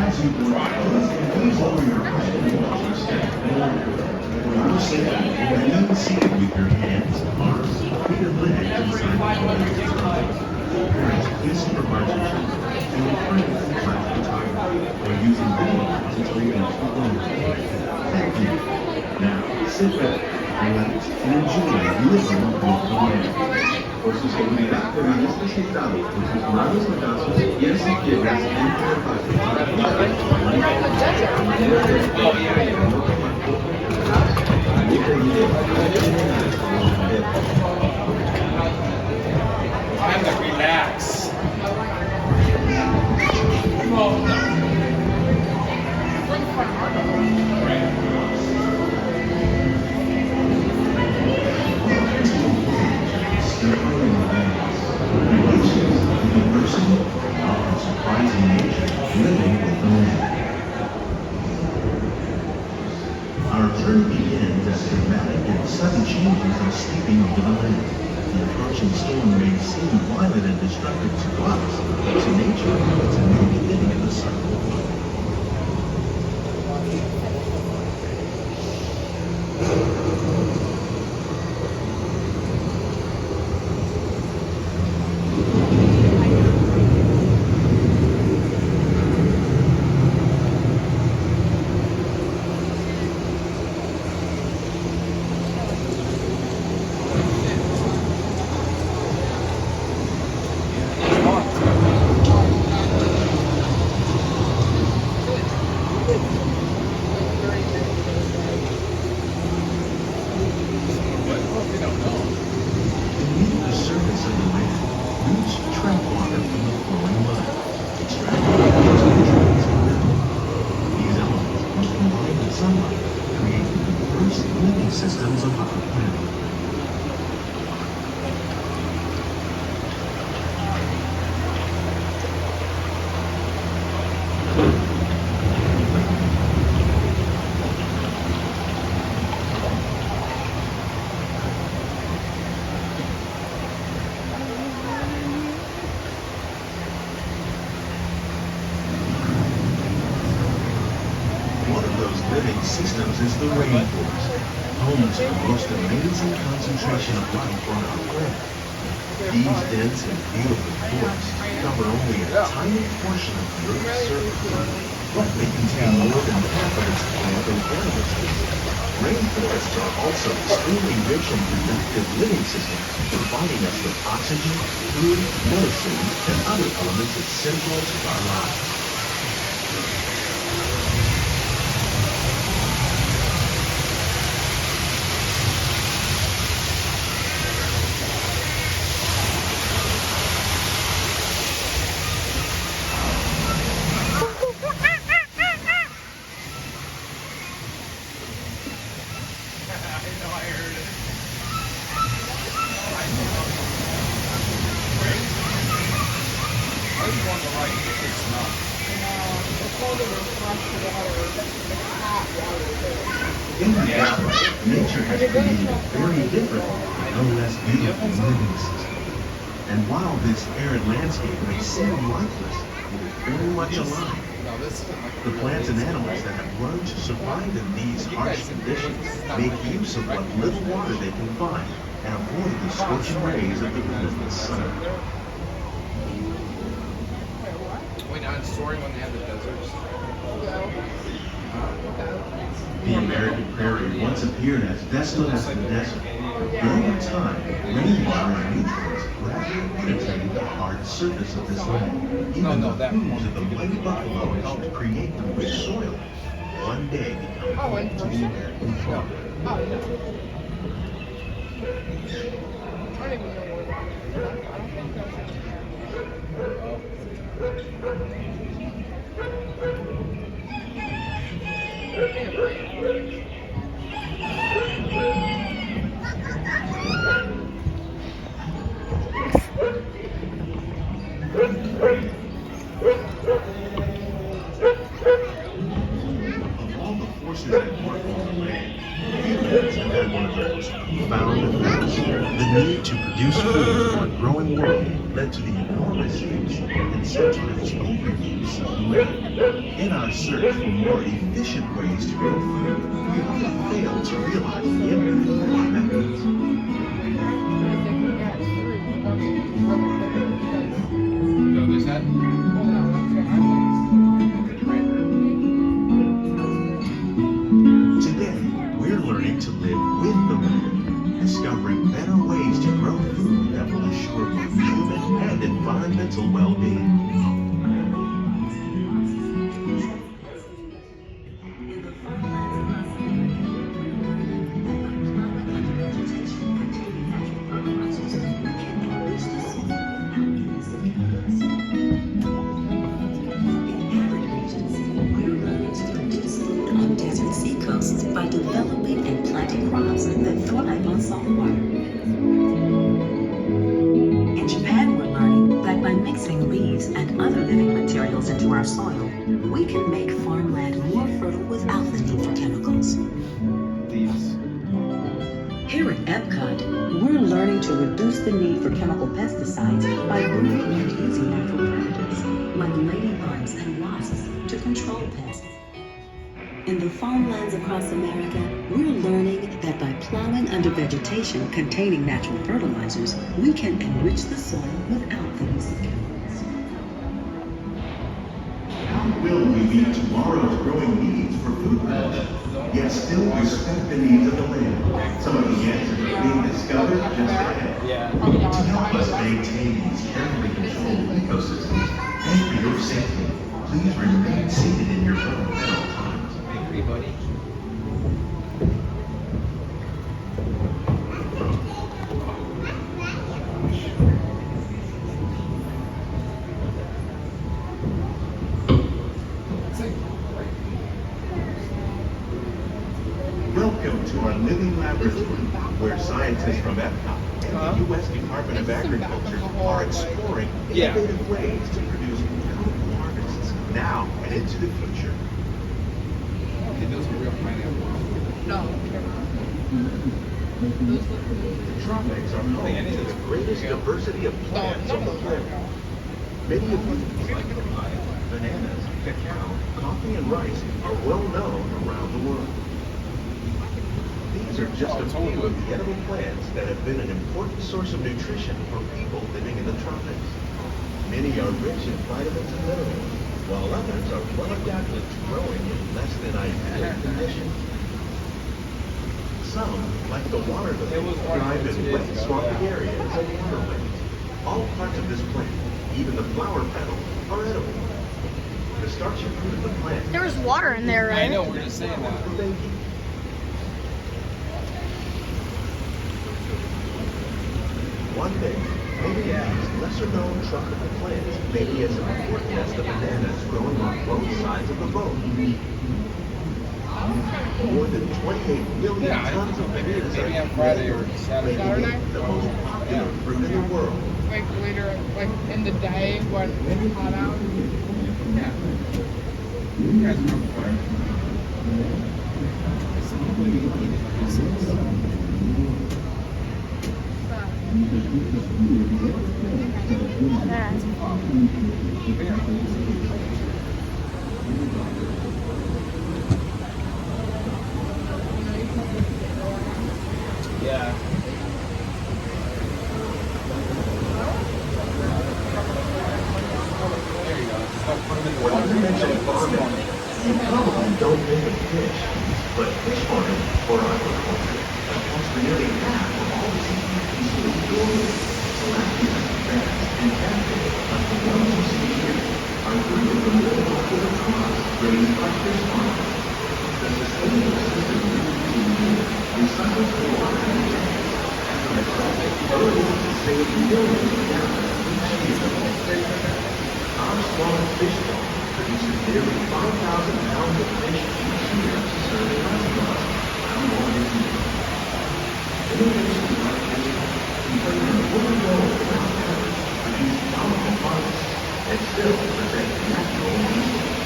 As you board, please lower your hand step forward. For your safety, remain seated with your hands, arms, feet, and legs inside the plane. Parents, please supervise your children and refrain from flashing time or using video until leaving too long. Thank you. Now, sit back, relax, and enjoy the wisdom of the land. Por su seguridad, permanezca sentado con sus manos atados y en sus piernas dentro del patio para evitar a manera de Time to relax. Our journey begins as dramatic and sudden changes are sweeping over the land. The approaching storm may seem violent and destructive to us, but to nature, it's a new beginning of the cycle. Systems of our planet. One of those living systems is the rainforest, home to the most amazing concentration of life on our planet. These dense and beautiful forests cover only a tiny portion of the Earth's surface, but they contain more than half of its plant and animal species. Rainforests are also extremely rich and productive living systems, providing us with oxygen, food, medicine, and other elements essential to our lives. In reality, nature has created a very different, no less beautiful living system. And while this arid landscape may seem lifeless, it is very much alive. The plants and animals that have learned to survive in these harsh conditions make use of what little water they can find and avoid the scorching rays of the relentless sun. Wait, not soaring when they had the deserts. The American prairie once appeared as desolate as the desert, but over time, rainwater and nutrients gradually penetrated the hard surface of this land. Even the hooves of the mighty buffalo helped create the rich soil, one day becoming home to the American farmer. I don't even know where that is. I don't think Of all the forces that work on the land, humans have had one of the most profound effects: the need to produce food for a growing world. led to the enormous use and sometimes overuse of land. In our search for more efficient ways to grow food, we often fail to realize the impact of these methods. So they said? Today, we're learning to live with the land, discovering better ways to grow food that will assure both human and environmental well-being. On desert seacoasts by developing and planting crops that thrive on salt water. In Japan, we're learning that by mixing leaves and other living materials into our soil, we can make farmland more fertile without the need for chemicals. Leaves. Here at Epcot, we're learning to reduce the need for chemical pesticides by growing and using natural predators like ladybugs and wasps to control pests. In the farmlands across America, we're learning that by plowing under vegetation containing natural fertilizers, we can enrich the soil without the use of chemicals. How will we meet tomorrow's growing needs for food production, yet still respect the needs of the land? Some of the answers are being discovered just ahead. Yeah. To help us maintain these carefully controlled ecosystems and for your safety, please remain seated in your boat at all times. Hey, buddy. Welcome to our living laboratory, where scientists from Epcot and the U.S. Department of Agriculture are exploring innovative ways to produce bountiful harvests now and into the future. Okay, those are real pineapples. No. The tropics are home to the greatest diversity of plants on the planet. Many of these, like papaya, bananas, cacao, coffee, and rice, are well known around the world. These are just a few of the edible plants that have been an important source of nutrition for people living in the tropics. Many are rich in vitamins and minerals, while others are well adapted to growing in less than ideal conditions. Some, like the water lily, thrive in wet, swampy areas and waterways. All parts of this plant, even the flower petals, are edible. The starchy fruit of the plant. There was water in there, right? I know, we're just saying that. For baking. One day, maybe these lesser-known tropical plants may be as important as the bananas growing on both sides of the boat. More than 28 million tons of bananas are maybe on Friday or making Saturday. it the most popular fruit in the world. Like later, like in the day when it's hot out. Yeah. You guys are fun. Yeah. There you go. Just put them in the When water. you mention farming, you probably don't think of fish, but fish farming or aquaculture accounts for nearly half of all the seafood consumed globally. Tilapia, bass, and catfish, like the ones you see here, are grouped from the popular crops raised by fish farmers. The sustainable system uses recycles the water and tanks. As a result, we're able to save millions of gallons each year. Our small fish farm produces nearly 5,000 pounds of fish each year to serve restaurants around Walt Disney World. Innovations like this can play an important role in our efforts to produce bountiful harvests and still protect natural resources.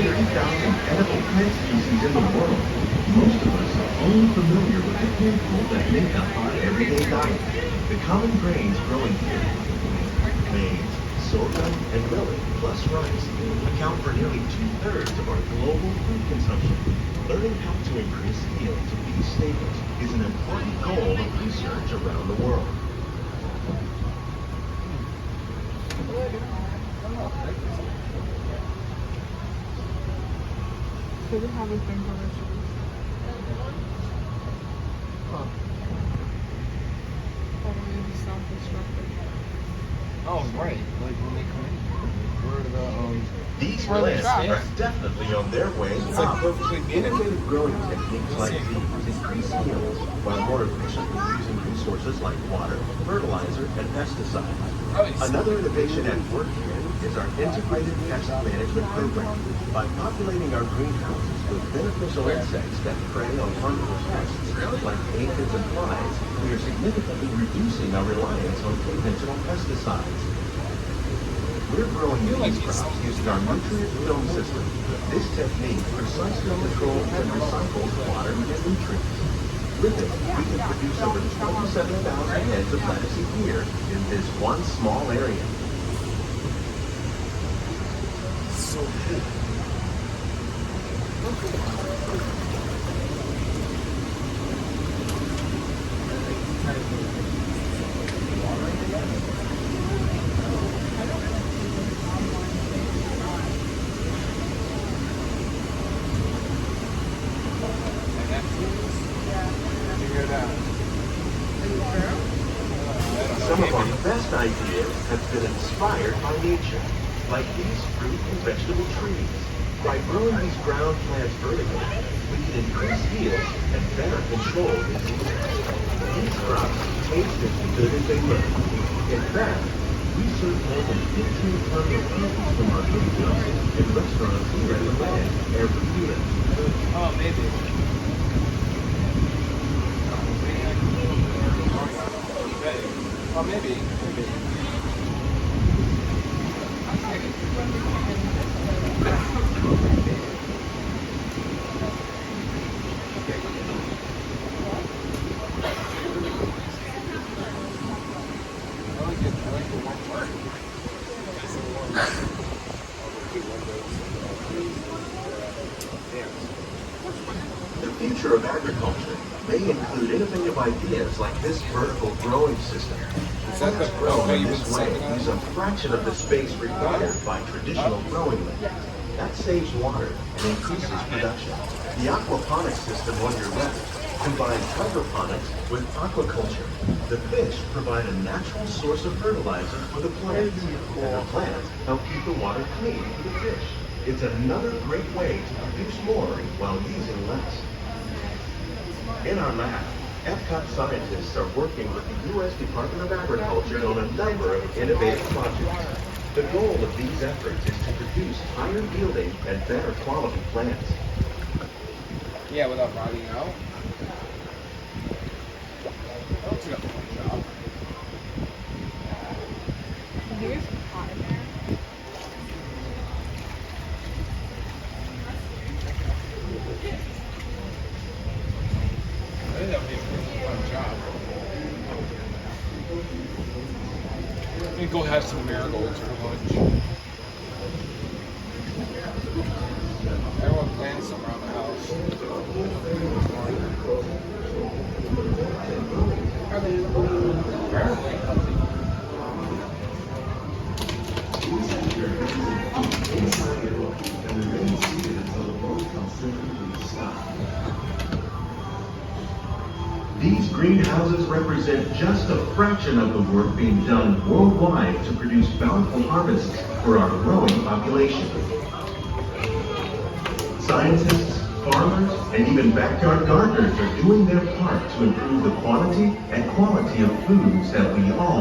50,000 edible plant species in the world. Most of us are only familiar with the handful that make up our everyday diet. The common grains growing here, maize, sorghum, and millet, plus rice, account for nearly 2/3 of our global food consumption. Learning how to increase yields of these staples is an important goal of research around the world. So they have a thing for vegetables. That way it's self-destructive. Oh, right. Like when they come in. Where These Where they plants shop. are definitely on their way it's like up. perfectly native. Innovative growing techniques like these increase yields while more efficiently using resources like water, fertilizer, and pesticides. Another innovation at work here is our integrated pest management program. By populating our greenhouses with beneficial insects that prey on harmful pests like aphids and flies, we are significantly reducing our reliance on conventional pesticides. We're growing these crops using our nutrient film system. This technique precisely controls and recycles water and nutrients. With it, we can produce over 27,000 heads of lettuce a year in this one small area. So good. Figure it out. Some of our best ideas have been inspired by nature, like these fruit and vegetable trees. By growing these ground plants vertically, we can increase yields and better control diseases. These crops taste as good as they look. In fact, we serve more than 15 tons of produce from our greenhouses in restaurants here in the land every year. Oh, maybe. Oh, maybe. The future of agriculture may include innovative ideas like this vertical growing system. Is that the Grow in you've been this way sucking on? use a fraction of the space required by traditional growing methods. That saves water and increases production. The aquaponics system on your left combines hydroponics with aquaculture. The fish provide a natural source of fertilizer for the plants, and the plants help keep the water clean for the fish. It's another great way to produce more while using less. In our lab, Epcot scientists are working with the U.S. Department of Agriculture on a number of innovative projects. The goal of these efforts is to produce higher yielding and better quality plants. Yeah, without rotting out. That's a good job. I think it's hot in there. I think that would be a pretty fun job. I'm gonna go have some marigolds for lunch. Everyone plants some around the house. Are they Apparently. These greenhouses represent just a fraction of the work being done worldwide to produce bountiful harvests for our growing population. Scientists, farmers, and even backyard gardeners are doing their part to improve the quantity and quality of foods that we all